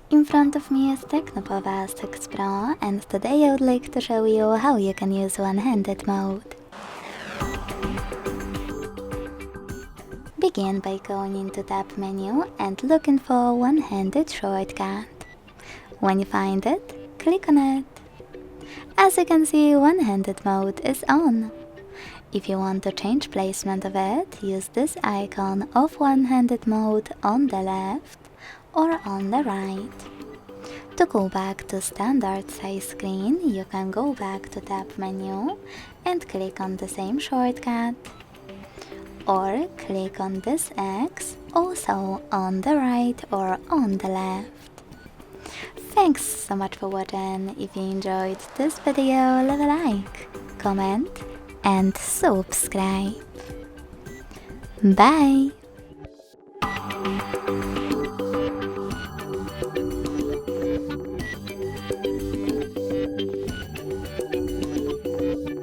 In front of me is TECNO Pova 6 Pro, and today I would like to show you how you can use one-handed mode. Begin by going into Tab menu and looking for one-handed shortcut. When you find it, click on it. As you can see, one-handed mode is on. If you want to change placement of it, use this icon of one-handed mode on the left or on the right. To go back to standard size screen, you can go back to Tab menu and click on the same shortcut. Or click on this X, also on the right or on the left. Thanks so much for watching. If you enjoyed this video, leave a like, comment and subscribe. Bye!